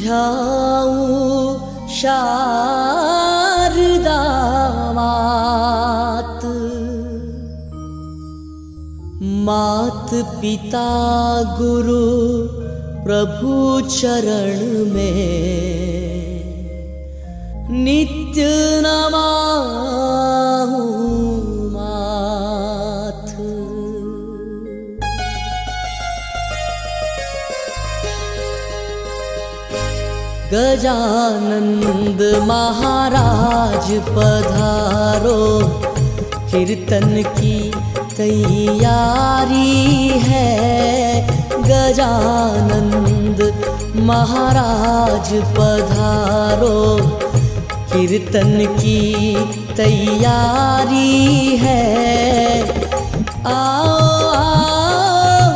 ध्याऊं शारदा मात, मात पिता गुरु प्रभु चरण में नित्य नमाहूं मात। गजानंद महाराज पधारो, कीर्तन की तैयारी है। गजानंद महाराज पधारो, कीर्तन की तैयारी है। आओ आओ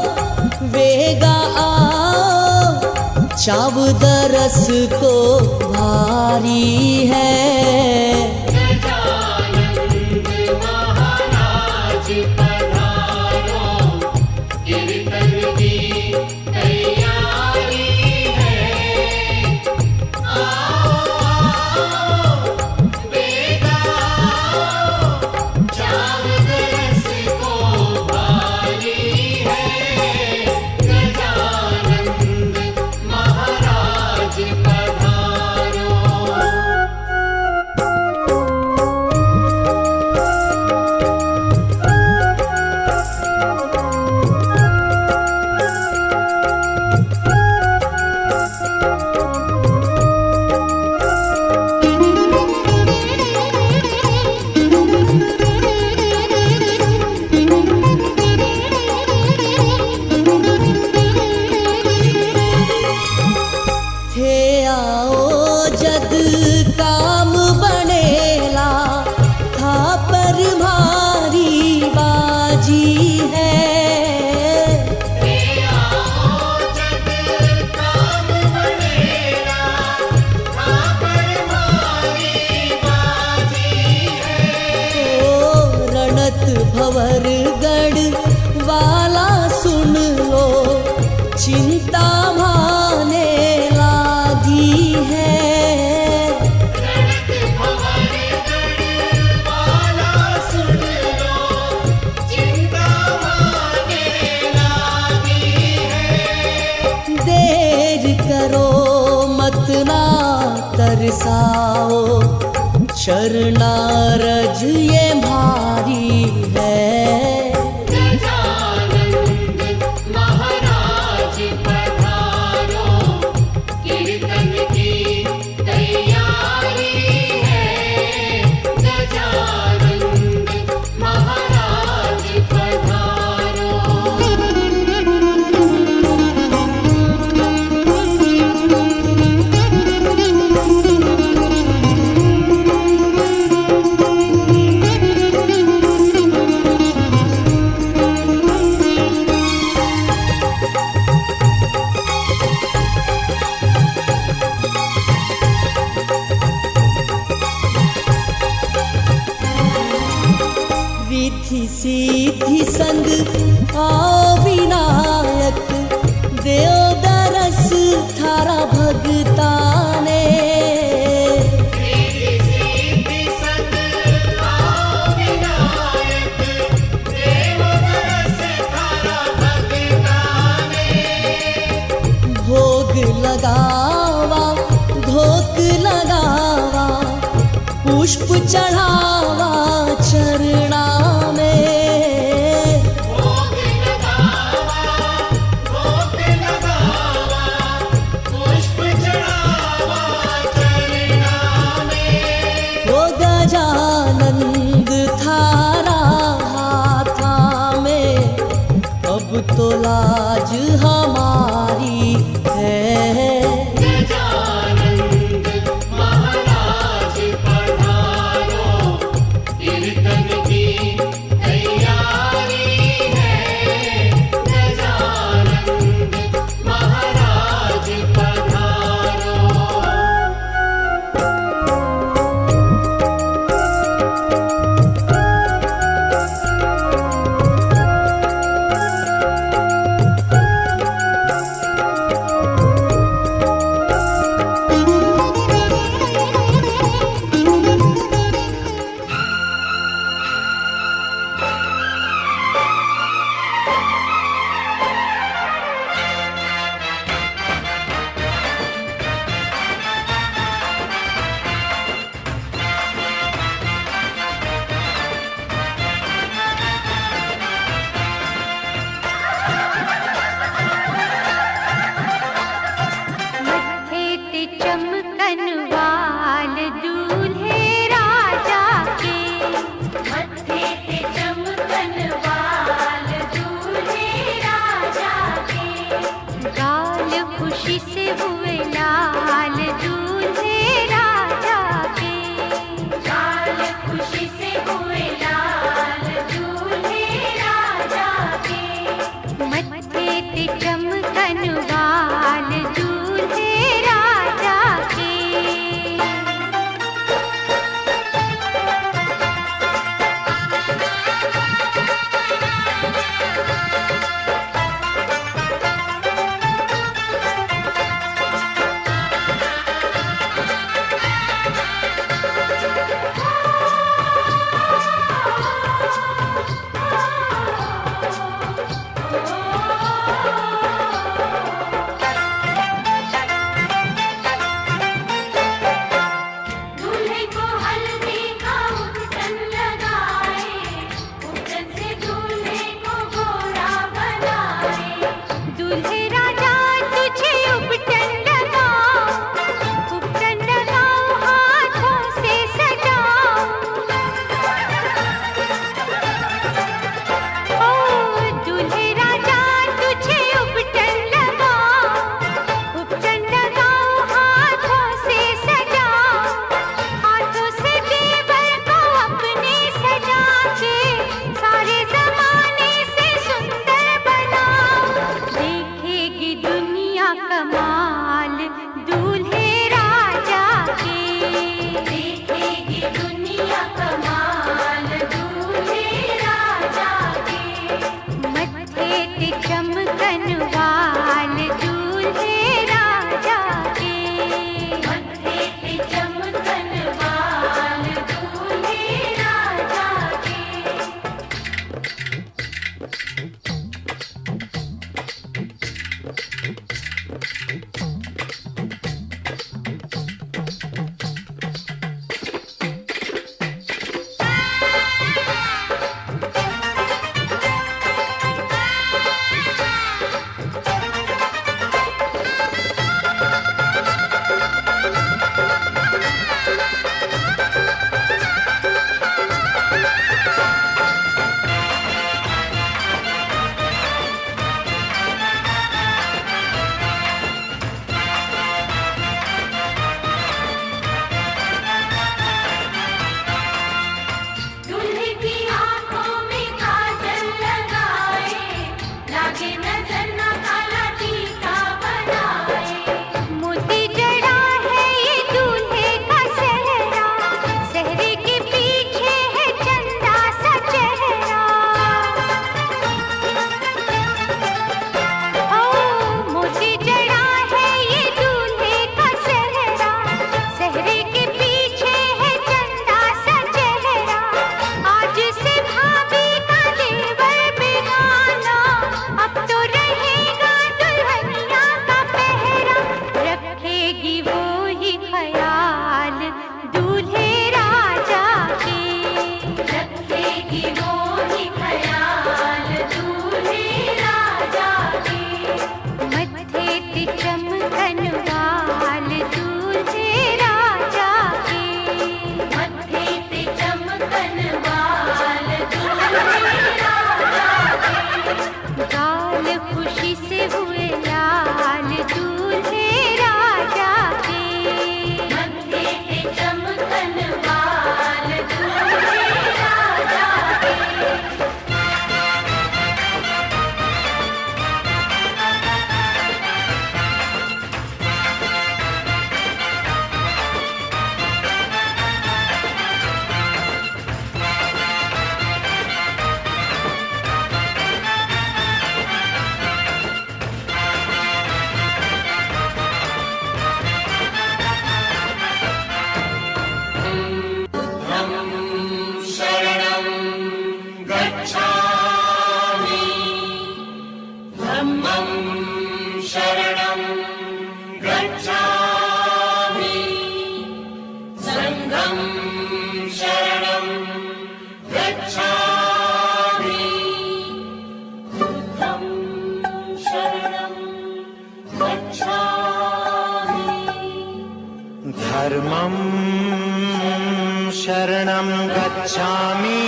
वेगा आओ, चावद रस को भारी है। गजानंद महाराज पधारो, कीर्तन की तैयारी है। आओ वेगा आओ, चावद रस को भारी है। गजानंद महाराज पधारो। थे आओ जद काम बनेला, था पर भारी बाजी है। आओ जग काम बनेला, था पर भारी बाजी है। ओ रणत भंवर गढ़ वाला सुन लो, चिंता भाने लागी है। रणत भंवर गढ़ वाला सुन लो, चिंता भाने लागी है। देर करो मत ना तरसाओ, चरणारज ये भारी है। गजानंद महाराज पधारो, कीर्तन की तैयारी है। गजानंद महाराज पधारो। रिद्धि सिद्धि संग आओ विनायक, देव दरस थारा भगताने। रिद्धि सिद्धि संग आओ विनायक, देव दरस थारा भगताने। भोग लगावा धोक लगावा, पुष्प चढ़ावा चरणा में। भोग लगावा, भोग लगावा, पुष्प चढ़ावा चरणा में। वो गजानंद थारा हाथा में, अब तो लाज हमारी है। गजानंद महाराज पधारो, कीर्तन की तैयारी है। गजानंद महाराज पधारो। धर्मं शरणं गच्छामि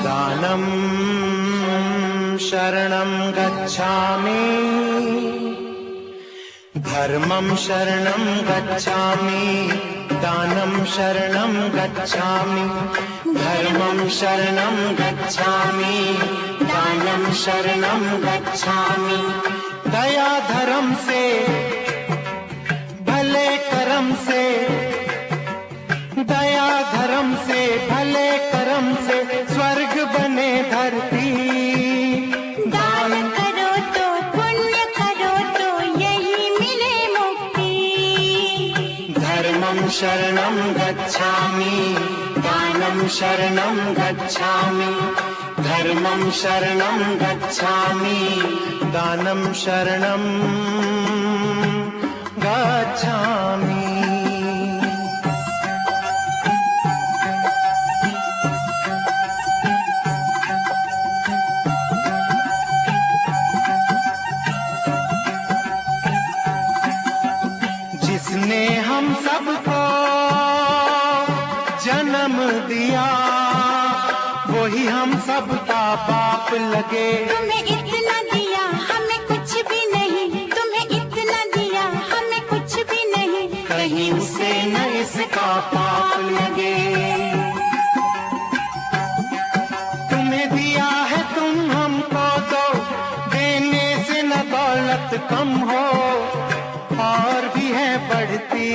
दानं शरणं गच्छामि धर्मं शरणं गच्छामि दानं शरणं गच्छामि धर्मं शरणं गच्छामि दानं शरणं गच्छामि दया धर्म से भले कर्म से दया धर्म से भले कर्म से स्वर्ग बने धरती दान करो तो पुण्य करो तो यही मिले मुक्ति धर्मं शरणं गच्छामि दानं शरणं गच्छामि धर्मं शरणं गच्छामि दानं शरणं गच्छामि जिसने हम सबको जन्म दिया वही हम सबका बाप लगे तुम्हें इतना दिया हमें कुछ भी नहीं तुम्हें इतना दिया हमें कुछ भी नहीं कहीं उसे न इसका पाप लगे तुम्हें दिया है तुम हमको दो देने से न दौलत कम हो और भी है बढ़ती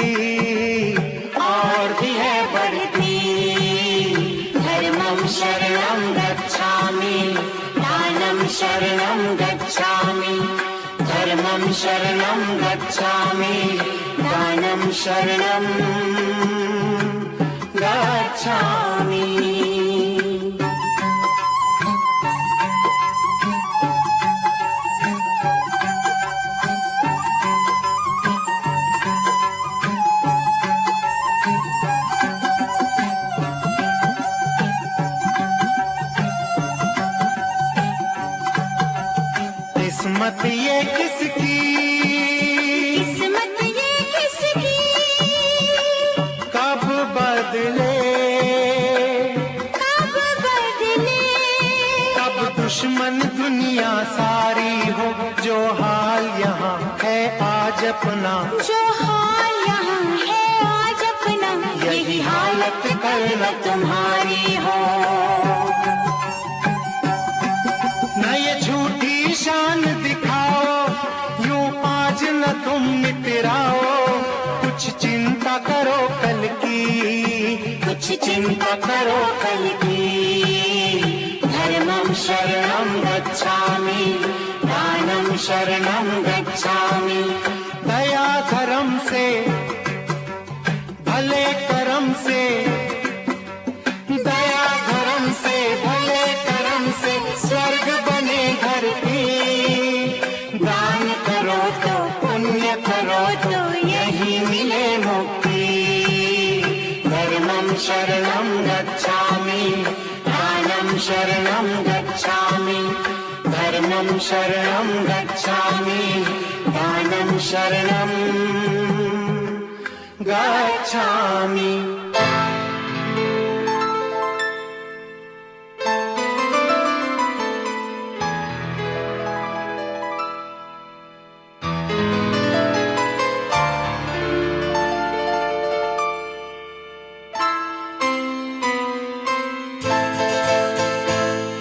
धर्मं शरणं गच्छामि दानं शरणं गच्छामि धर्मं शरणं गच्छामि दानं शरणं गच्छामि किस्मत ये किसकी किस्मत ये किसकी कब बदले कब बदले कब दुश्मन दुनिया सारी हो जो हाल यहाँ है आज अपना जो हाल यहाँ है आज अपना यही हालत कल न तुम्हारी हो न ये झूठी शान दिखाओ यूं आज न तुम नितराओ कुछ चिंता करो कल की कुछ चिंता करो कल की धर्मं शरणं गच्छामि दानं शरणं गच्छामि दया धर्म से भले कर्म से दया धर्म से भले कर्म से स्वर्ग बने धरती दान करो तो पुण्य करो तो यही मिले मुक्ति धर्मं शरणं गच्छामि दानं शरणं गच्छामि धर्मं शरणं गच्छामि दानं शरणं गच्छामि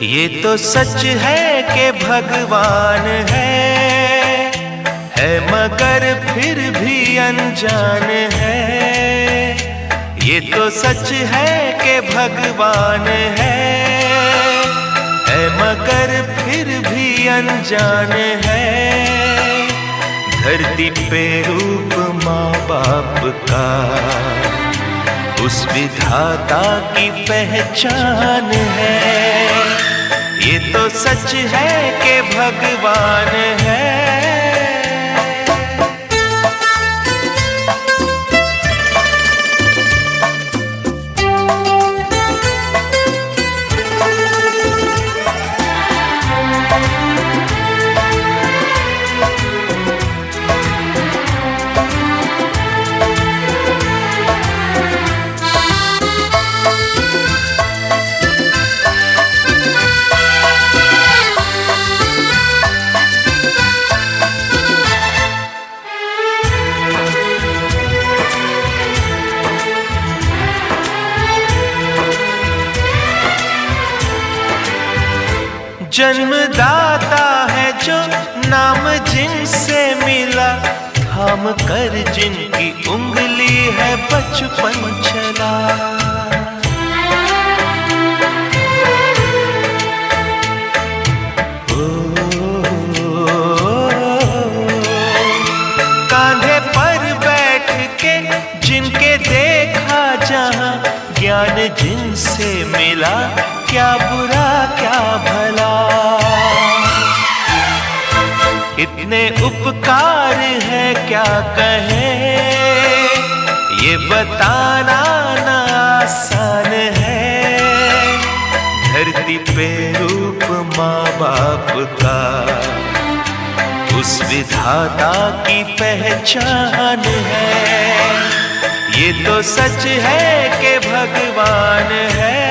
ये तो सच है कि भगवान है मगर फिर भी अनजान है। ये तो सच है कि भगवान है मगर फिर भी अनजान है। धरती पे रूप माँ बाप का उस विधाता की पहचान है। ये तो सच है कि भगवान है। जन्मदाता है जो नाम जिनसे मिला, थाम कर जिनकी उंगली है बचपन चला। कांधे पर बैठ के जिनके देखा जहां, ज्ञान जिनसे मिला, क्या बुरा क्या भला। इतने उपकार है क्या कहें, ये बताना ना आसान है। धरती पे रूप माँ बाप का, उस विधाता की पहचान है। ये तो सच है कि भगवान है।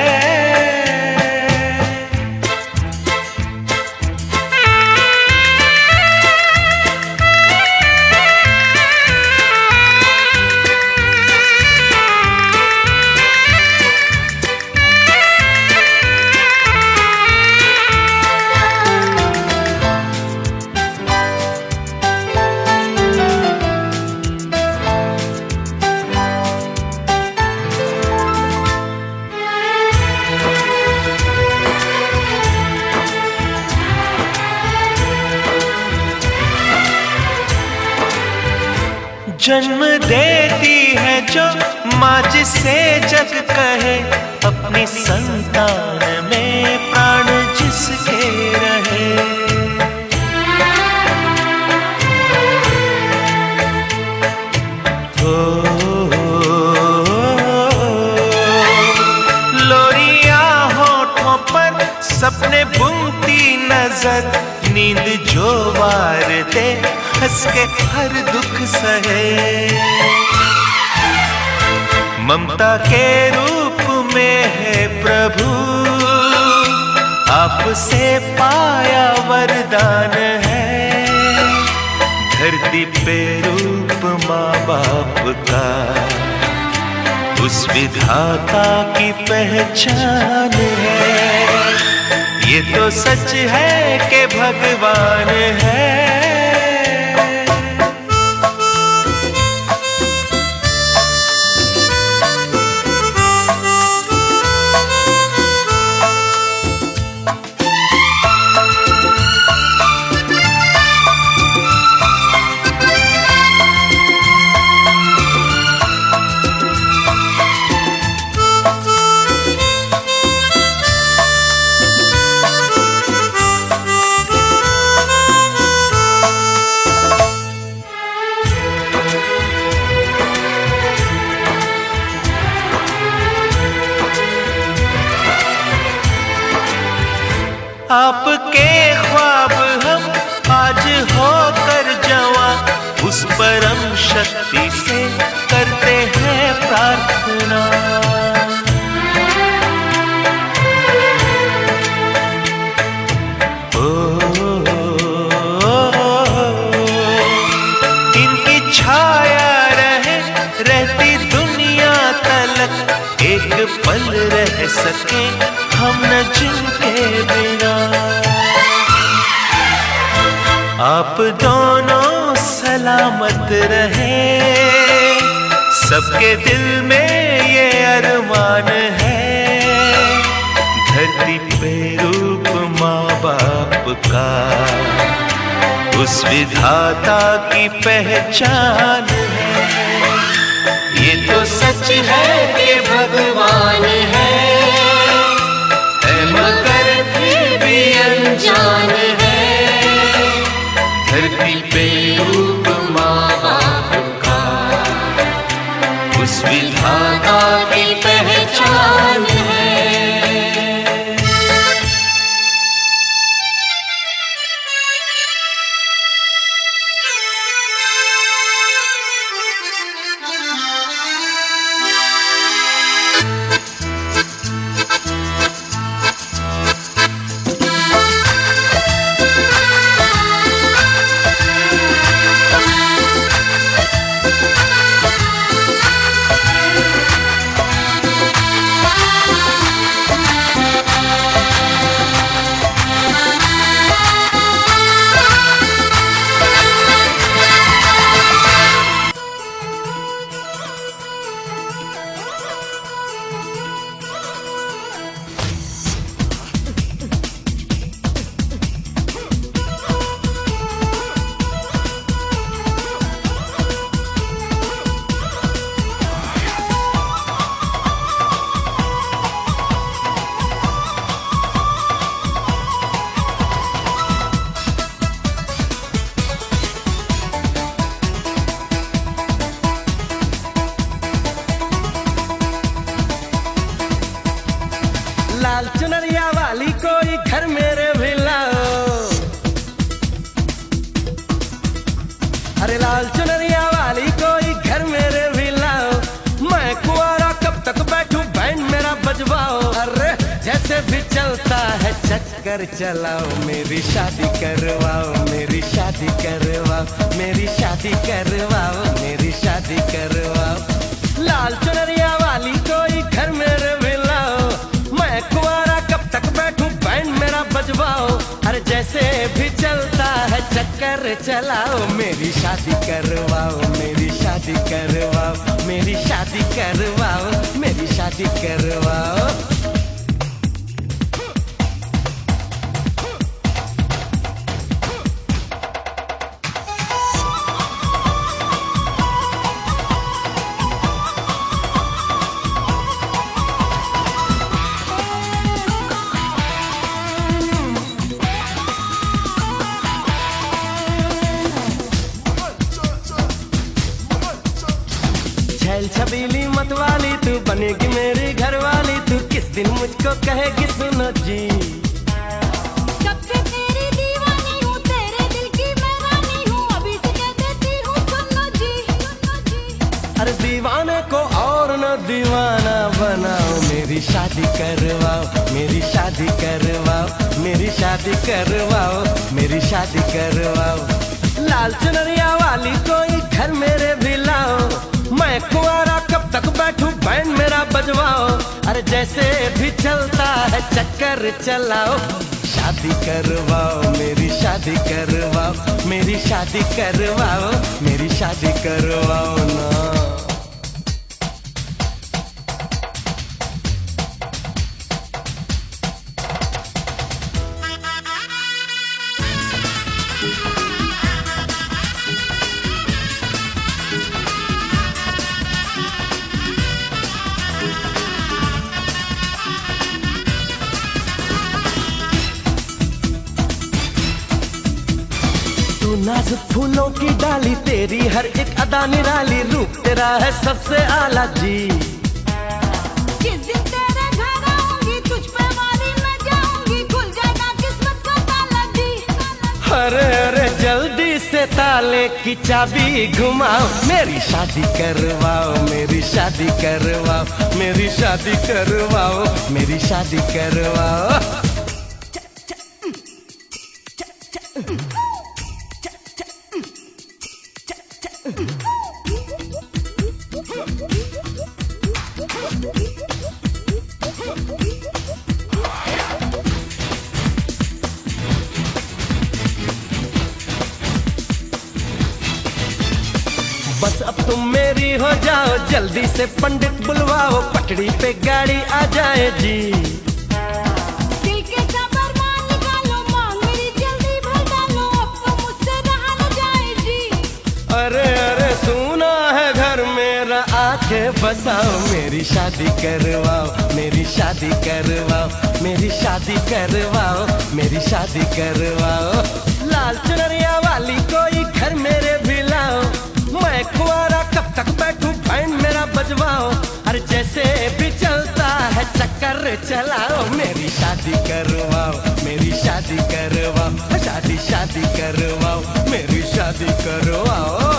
जन्म देती है जो माँ जिसे जग कहे, अपनी संतान में प्राण जिसके रहे। लोरियां होठों पर सपने बुनती नजर, नींद जो वार दे हंस के हर दुख सहे। ममता के रूप में है प्रभु, आपसे पाया वरदान है। धरती पे रूप माँ बाप का, उस विधाता की पहचान है। ये तो सच है कि भगवान है। आपके ख्वाब हम आज होकर जवां, उस परम शक्ति से करते हैं प्रार्थना। इनकी छाया रहे रहती दुनिया तलक, एक पल रह सके हम न जिनके बिना। आप दोनों सलामत रहे, सबके दिल में ये अरमान है। धरती पे रूप माँ बाप का, उस विधाता की पहचान है। ये तो सच है कि भगवान है, मगर फिर भी अनजान है। धरती पे रूप माँ बाप का, उस विधाता की पहचान है। जैसे भी चलता है चक्कर चलाओ, मेरी शादी करवाओ, मेरी शादी करवाओ, मेरी शादी करवाओ, मेरी शादी करवाओ। लाल चुनरिया वाली कोई घर मेरे मिलाओ, मैं कुंवारा कब तक बैठूं बैंड मेरा बजवाओ। अरे जैसे भी चलता है चक्कर चलाओ, मेरी शादी करवाओ, मेरी शादी करवाओ, मेरी शादी करवाओ, मेरी शादी करवाओ। छैल छबीली मत वाली तू बनेगी मेरी घरवाली, तू किस दिन मुझको कहेगी सुनो जी। कब से तेरी दीवानी हूँ, तेरे दिल की मैं रानी हूँ, अभी से कह देती हूँ सुनो जी, सुनो जी। अरे दीवाने को और न दीवाना बनाओ, मेरी शादी करवाओ, मेरी शादी करवाओ, मेरी शादी करवाओ, मेरी शादी करवाओ। लाल चुनरिया वाली कोई घर मेरे भी लाओ, मैं कुंवारा कब तक बैठूं बैंड मेरा बजवाओ। अरे जैसे भी चलता है चक्कर चलाओ, शादी करवाओ, मेरी शादी करवाओ, मेरी शादी करवाओ, मेरी शादी करवाओ ना। नाजुक फूलों की डाली, तेरी हर एक अदा निराली, रूप तेरा है सबसे आला जी। जिस दिन तेरे घर आऊंगी, तुझ पे मारी मैं जाऊंगी, खुल जाएगा किस्मत का ताला जी। अरे अरे जल्दी से ताले की चाबी घुमाओ, मेरी शादी करवाओ, मेरी शादी करवाओ, मेरी शादी करवाओ, मेरी शादी करवाओ। बस अब तुम मेरी हो जाओ, जल्दी से पंडित बुलवाओ, पटड़ी पे गाड़ी आ जाए जी। दिल के सबर मान निकालो, मांग मेरी जल्दी भर डालो, अब तो मुझसे रहा न जाए जी। अरे अरे सुना है घर मेरा आके बसाओ, मेरी शादी करवाओ, मेरी शादी करवाओ, मेरी शादी करवाओ, मेरी शादी करवाओ। लाल चुनरिया वाली कोई घर मेरे भी लाओ, मैं कुंवारा कब तक बैठूं बैंड मेरा बजवाओ। अरे जैसे भी चलता है चक्कर चलाओ, मेरी शादी करवाओ, मेरी शादी करवाओ, शादी शादी करवाओ, मेरी शादी करवाओ।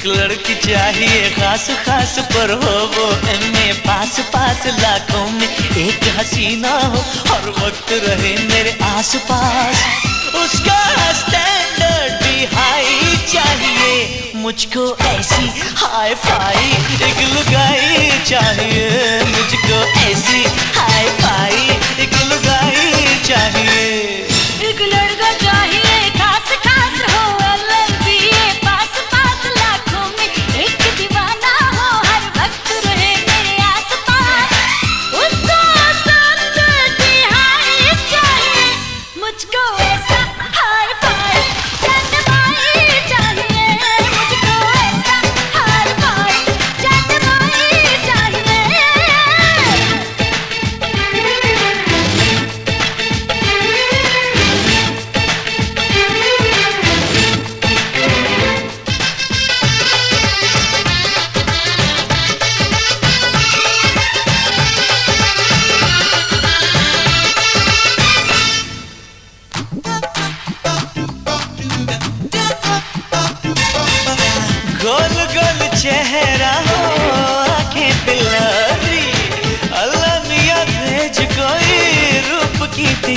लड़की चाहिए खास खास, पर हो वो एमए पास पास, लाखों में एक हसीना हो, हर वक्त रहे मेरे आस पास। उसका स्टैंडर्ड भी हाई चाहिए, मुझको ऐसी हाई फाई एक लुगाई चाहिए, मुझको ऐसी हाई फाई एक लुगाई चाहिए। एक लड़का चाहिए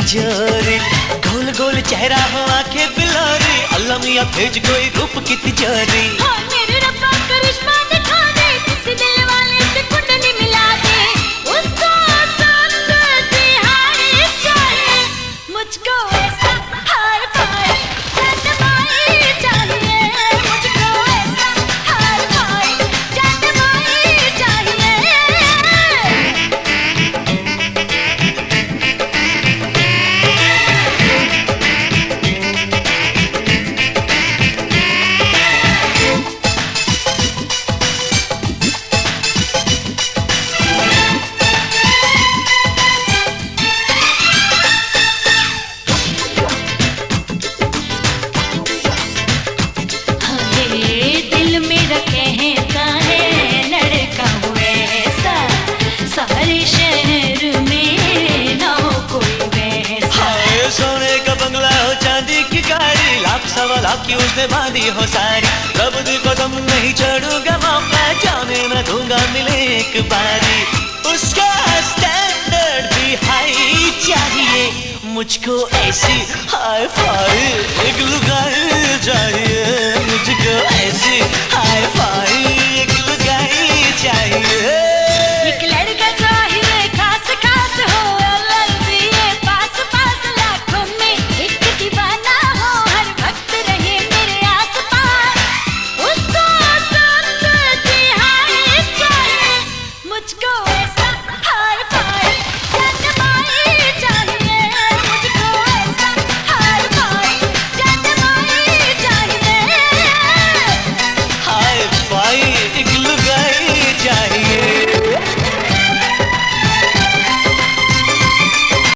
तिजोरी, गोल गोल चेहरा हो आंखें बिलोरी, अल्लाह मियाँ भेज कोई रूप की तिजोरी। हाँ मेरे रब्बा करिश्मा दिखा दे, किसी दिल वाले से कुंडली मिला दे, उसको संग तिहारी चाहिए, मुझको ऐसा हाय फाय जन्माई चाहिए, मुझको ऐसा हाय फाय जन्माई चाहिए। दिल मेरा कहता है लड़का हुए ऐसा, सारे शहर में ना हो कोई वैसा। हाय सोने का बंगला हो चांदी की गाड़ी, लाख सवा लाख की उसने बांधी हो सारी, रब दी कसम नहीं छोड़ूंगा मौका, जाने न दूंगा मिले एक बारी। उसका स्टैंडर्ड भी हाई चाहिए, मुझको ऐसी हाई फाई एक लुगाई चाहिए।